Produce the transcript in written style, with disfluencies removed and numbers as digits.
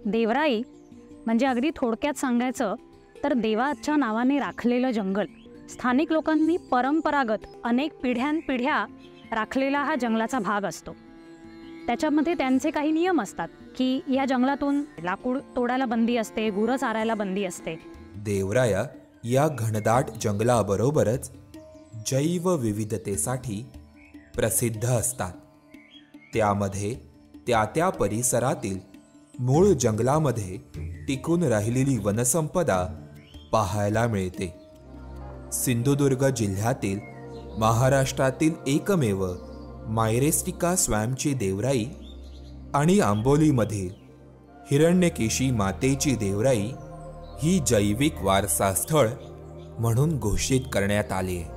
देवराई म्हणजे अगदी थोडक्यात सांगायचं तर देवाच्या नावाने राखलेलं जंगल. स्थानिक लोकांनी परंपरागत अनेक पिढ्यानपिढ्या राखलेला हा जंगलाचा भाग असतो. त्याच्यामध्ये त्यांचे काही नियम असतात की या जंगलातून लाकूड तोडायला बंदी असते, गुरं चारायला बंदी असते. देवराया या घनदाट जंगलाबरोबरच जैवविविधतेसाठी प्रसिद्ध असतात. त्यामध्ये त्या परिसरातील मूळ जंगलामध्ये टिकून राहिलेली वनसंपदा पाहायला मिळते. सिंधुदुर्ग जिल्ह्यातील महाराष्ट्रातील एकमेव मायरेस्टिका स्वॅम्पची देवराई आणि आंबोलीमधील हिरण्यकेशी मातेची देवराई ही जैविक वारसा स्थळ म्हणून घोषित करण्यात आली आहे.